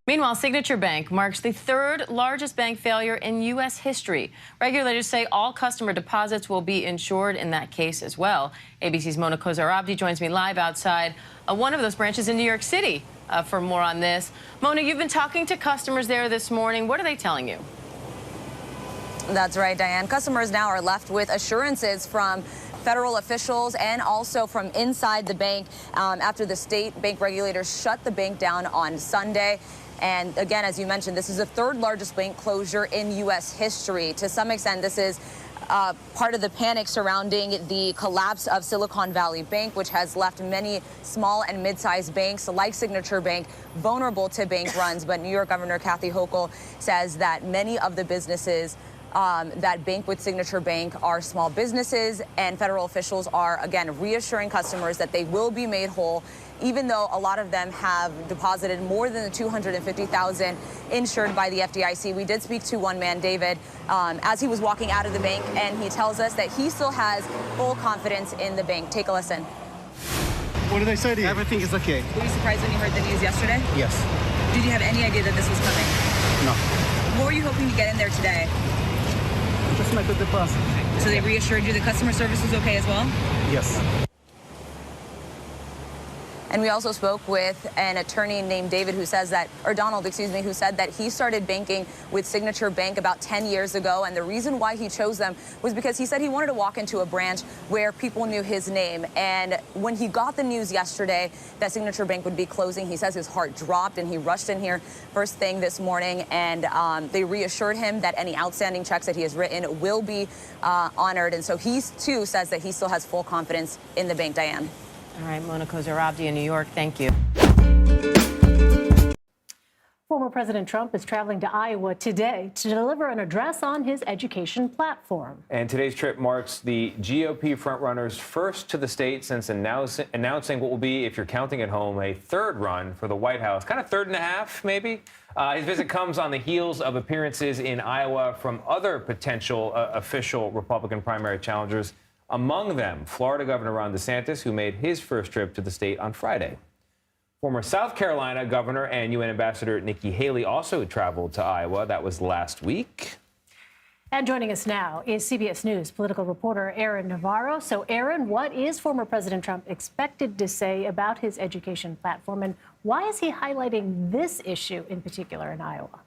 Meanwhile, Signaturebank marks the third largest bank failure in U.S. history. Regulators say all customer deposits will be insured in that case as well. ABC's Mona Kozar-Abdi joins me live outside one of those branches in New York City for more on this. Mona, you've been talking to customers there this morning. What are they telling you? That's right, Diane. Customers now are left with assurances from federal officials and also from inside the bank after the state bank regulators shut the bank down on Sunday. And again, as you mentioned, this is the third largest bank closure in U.S. history. To some extent, this is part of the panic surrounding the collapse of Silicon Valley Bank, which has left many small and mid-sized banks like Signaturebank vulnerable to bank runs. But New York Governor Kathy Hochul says that many of the businesses that bank with Signaturebank are small businesses, and federal officials are, again, reassuring customers that they will be made whole, even though a lot of them have deposited more than the $250,000 insured by the FDIC. We did speak to one man, David, as he was walking out of the bank, and he tells us that he still has full confidence in the bank. Take a listen. What did they say to you? Everything is okay. Were you surprised when you heard the news yesterday? Yes. Did you have any idea that this was coming? No. What were you hoping to get in there today? Just make a deposit. So they reassured you the customer service was okay as well? Yes. And we also spoke with an attorney named David who says that, or Donald, excuse me, who said that he started banking with Signaturebank about 10 years ago. And the reason why he chose them was because he said he wanted to walk into a branch where people knew his name. And when he got the news yesterday that Signaturebank would be closing, he says his heart dropped and he rushed in here first thing this morning. And they reassured him that any outstanding checks that he has written will be honored. And so he, too, says that he still has full confidence in the bank, Diane. All right, Mona Kozar-Abdi in New York. Thank you. Former President Trump is traveling to Iowa today to deliver an address on his education platform. And today's trip marks the GOP frontrunner's first to the state since announcing what will be, if you're counting at home, a third run for the White House. Kind of third and a half, maybe. His visit comes on the heels of appearances in Iowa from other potential official Republican primary challengers. Among them, Florida Governor Ron DeSantis, who made his first trip to the state on Friday. Former South Carolina Governor and UN Ambassador Nikki Haley also traveled to Iowa. That was last week. And joining us now is CBS News political reporter Aaron Navarro. So, Aaron, what is former President Trump expected to say about his education platform, and why is he highlighting this issue in particular in Iowa?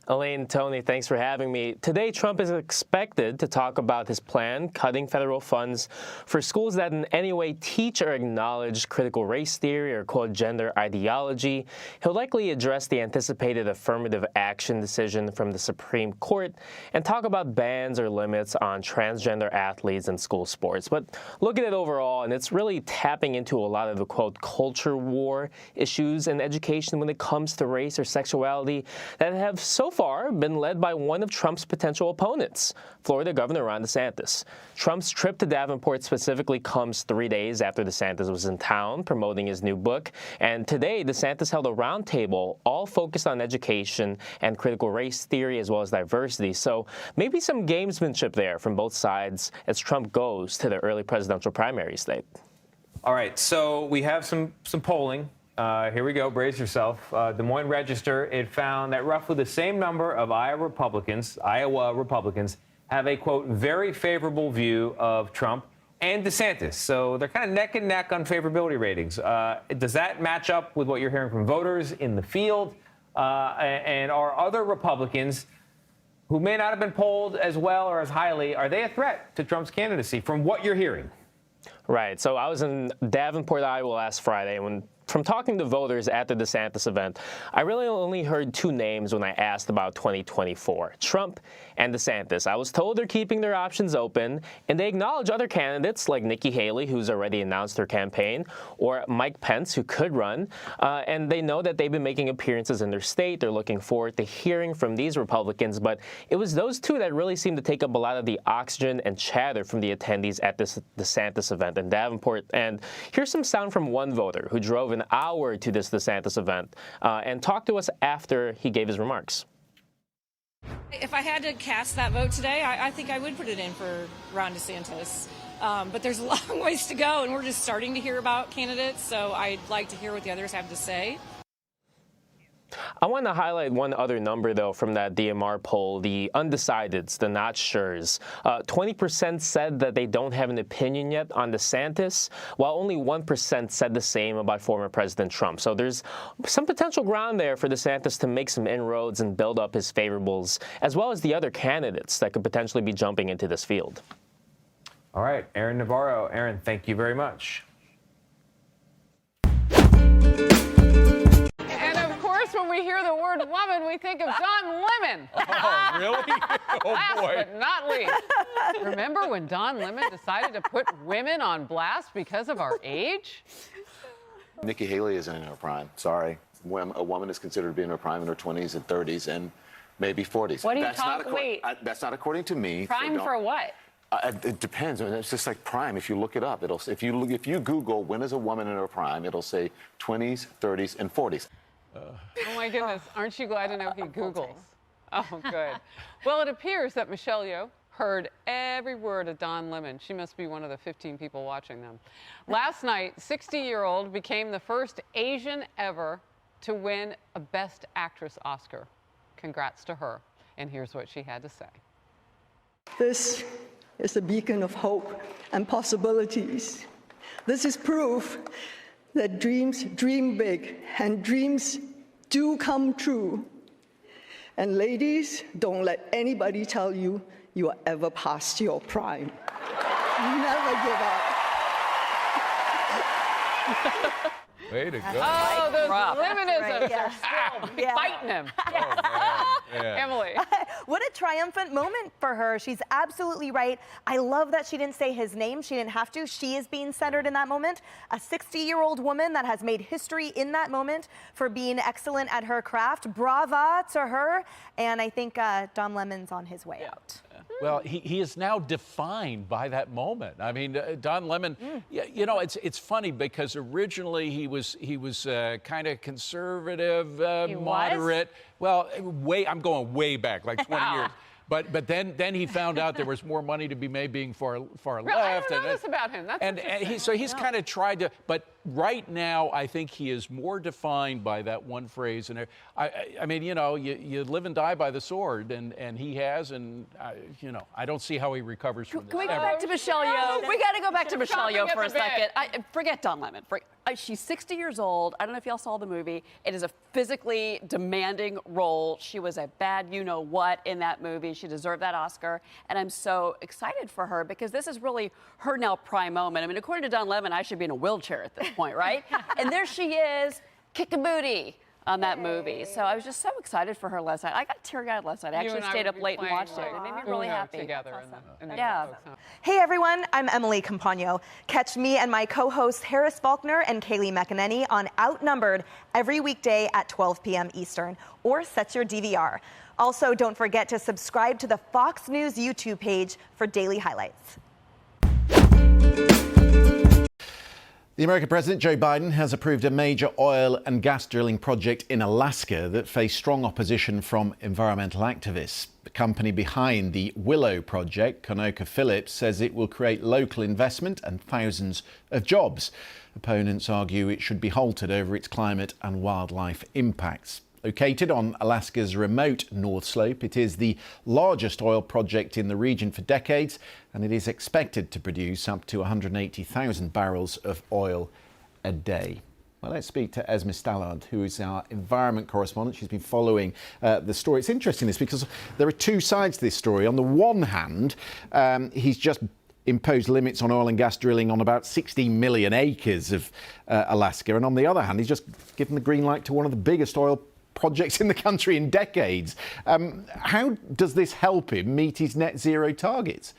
Elaine, Tony, thanks for having me. Today, Trump is expected to talk about his plan cutting federal funds for schools that in any way teach or acknowledge critical race theory or quote gender ideology. He'll likely address the anticipated affirmative action decision from the Supreme Court and talk about bans or limits on transgender athletes in school sports. But look at it overall, and it's really tapping into a lot of the quote culture war issues in education when it comes to race or sexuality that have so far been led by one of Trump's potential opponents, Florida Governor Ron DeSantis. Trump's trip to Davenport specifically comes 3 days after DeSantis was in town promoting his new book. And today, DeSantis held a roundtable all focused on education and critical race theory as well as diversity. So maybe some gamesmanship there from both sides as Trump goes to the early presidential primary state. All right, so we have some polling. Here we go. Brace yourself. Des Moines Register, it found that roughly the same number of Iowa Republicans have a, quote, very favorable view of Trump and DeSantis. So they're kind of neck and neck on favorability ratings. Does that match up with what you're hearing from voters in the field? And are other Republicans who may not have been polled as well or as highly, are they a threat to Trump's candidacy from what you're hearing? Right. So I was in Davenport, Iowa last Friday, and from talking to voters at the DeSantis event, I really only heard two names when I asked about 2024, Trump and DeSantis. I was told they're keeping their options open, and they acknowledge other candidates like Nikki Haley, who's already announced her campaign, or Mike Pence, who could run, and they know that they've been making appearances in their state. They're looking forward to hearing from these Republicans, but it was those two that really seemed to take up a lot of the oxygen and chatter from the attendees at this DeSantis event in Davenport. And here's some sound from one voter who drove an hour to this DeSantis event and talked to us after he gave his remarks. If I had to cast that vote today, I think I would put it in for Ron DeSantis. But there's a long ways to go, and we're just starting to hear about candidates, so I'd like to hear what the others have to say. I want to highlight one other number, though, from that DMR poll, the undecideds, the not sures. 20% said that they don't have an opinion yet on DeSantis, while only 1% said the same about former President Trump. So there's some potential ground there for DeSantis to make some inroads and build up his favorables, as well as the other candidates that could potentially be jumping into this field. All right, Aaron Navarro. Aaron, thank you very much. When we hear the word woman, we think of Don Lemon. Oh, really? Oh, Last boy. but not least, remember when Don Lemon decided to put women on blast because of our age? Nikki Haley isn't in her prime. Sorry. When a woman is considered to be in her prime in her 20s and 30s and maybe 40s. What are you talking? Wait. That's not according to me. Prime for what? It depends. It's just like prime. If you look it up, it'll. If you Google when is a woman in her prime, it'll say 20s, 30s, and 40s. Oh, my goodness. Aren't you glad to know he Googles? Oh, good. Well, it appears that Michelle Yeoh heard every word of Don Lemon. She must be one of the 15 people watching them. Last night, 60-year-old became the first Asian ever to win a Best Actress Oscar. Congrats to her. And here's what she had to say. This is a beacon of hope and possibilities. This is proof that dreams dream big and dreams do come true. And ladies, don't let anybody tell you you are ever past your prime. Never give up. Way to go. Oh, those feminisms right, yeah. are still Yeah. fighting him. Yeah. Emily. What a triumphant moment for her. She's absolutely right. I love that she didn't say his name. She didn't have to. She is being centered in that moment. A 60-year-old woman that has made history in that moment for being excellent at her craft. Brava to her. And I think Don Lemon's on his way out. Well, he is now defined by that moment. I mean, Don Lemon, you know, it's funny because originally he was kind of conservative, moderate. Well, I'm going way back, like 20 years. But then he found out there was more money to be made being far left. I don't know this about him. That's so he's kind of tried to, but right now I think he is more defined by that one phrase. And I mean, you know, you live and die by the sword, and he has, and you know, I don't see how he recovers from this. Can we go back to Michelle Yeoh? We got to go back to Michelle Yeoh for a second. Forget Don Lemon. She's 60 years old. I don't know if y'all saw the movie. It is a physically demanding role. She was a bad you-know-what in that movie. She deserved that Oscar. And I'm so excited for her because this is really her now prime moment. I mean, according to Don Lemon, I should be in a wheelchair at this point, right? And there she is, kicking booty on that movie. So I was just so excited for her last night. I got teary-eyed last night. I actually stayed up late and watched it. It made me really happy. Together in the Yeah. Hey everyone, I'm Emily Campagno. Catch me and my co-hosts Harris Faulkner and Kaylee McEnany on Outnumbered every weekday at 12 p.m. Eastern, or set your DVR. Also, don't forget to subscribe to the Fox News YouTube page for daily highlights. The American President, Joe Biden, has approved a major oil and gas drilling project in Alaska that faced strong opposition from environmental activists. The company behind the WillowProject, ConocoPhillips, says it will create local investment and thousands of jobs. Opponents argue it should be halted over its climate and wildlife impacts. Located on Alaska's remote North Slope, it is the largest oil project in the region for decades, and it is expected to produce up to 180,000 barrels of oil a day. Well, let's speak to Esme Stallard, who is our environment correspondent. She's been following the story. It's interesting this because there are two sides to this story. On the one hand, he's just imposed limits on oil and gas drilling on about 16 million acres of Alaska. And on the other hand, he's just given the green light to one of the biggest oil projects in the country in decades. How does this help him meet his net zero targets?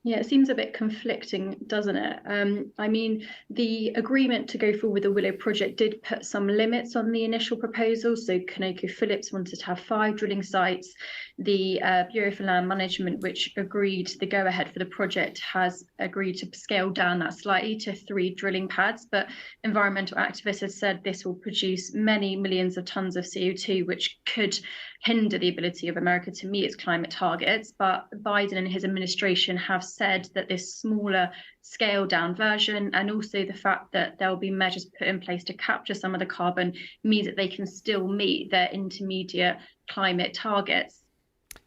Yeah, it seems a bit conflicting, doesn't it? I mean, the agreement to go forward with the Willow project did put some limits on the initial proposal. So ConocoPhillips wanted to have 5 drilling sites. The Bureau for Land Management, which agreed the go-ahead for the project, has agreed to scale down that slightly to 3 drilling pads. But environmental activists have said this will produce many millions of tons of CO2, which could hinder the ability of America to meet its climate targets. But Biden and his administration have said that this smaller scale down version, and also the fact that there will be measures put in place to capture some of the carbon, means that they can still meet their intermediate climate targets.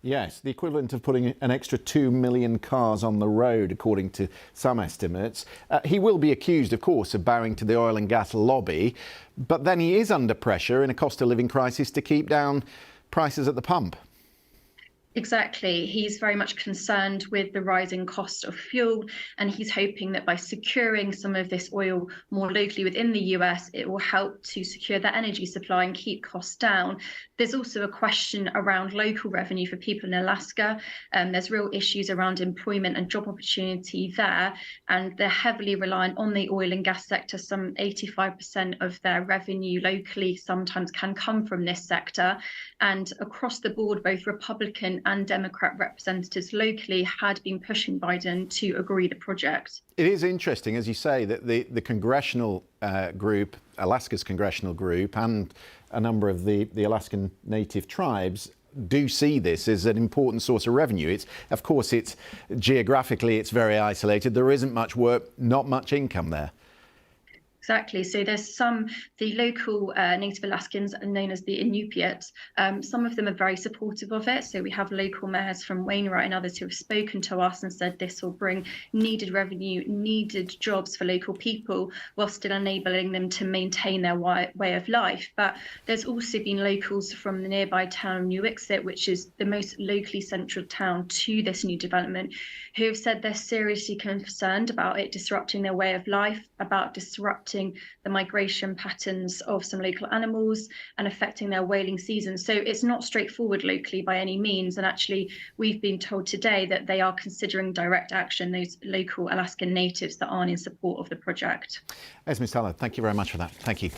Yes, the equivalent of putting an extra 2 million cars on the road, according to some estimates. He will be accused, of course, of bowing to the oil and gas lobby, but then he is under pressure in a cost of living crisis to keep down prices at the pump. Exactly. He's very much concerned with the rising cost of fuel, and he's hoping that by securing some of this oil more locally within the US, it will help to secure that energy supply and keep costs down. There's also a question around local revenue for people in Alaska. There's real issues around employment and job opportunity there, and they're heavily reliant on the oil and gas sector. Some 85% of their revenue locally sometimes can come from this sector. And across the board, both Republican and Democrat representatives locally had been pushing Biden to agree the project. It is interesting, as you say, that the congressional group, Alaska's congressional group, and a number of the Alaskan Native tribes do see this as an important source of revenue. Of course, it's geographically, it's very isolated. There isn't much work, not much income there. Exactly. So there's the local Native Alaskans are known as the Inupiats. Some of them are very supportive of it. So we have local mayors from Wainwright and others who have spoken to us and said this will bring needed revenue, needed jobs for local people, while still enabling them to maintain their way of life. But there's also been locals from the nearby town New Wixit, which is the most locally central town to this new development, who have said they're seriously concerned about it disrupting their way of life, about disrupting the migration patterns of some local animals and affecting their whaling season. So it's not straightforward locally by any means. And actually, we've been told today that they are considering direct action, those local Alaskan natives that aren't in support of the project. Esme Stallard, thank you very much for that. Thank you.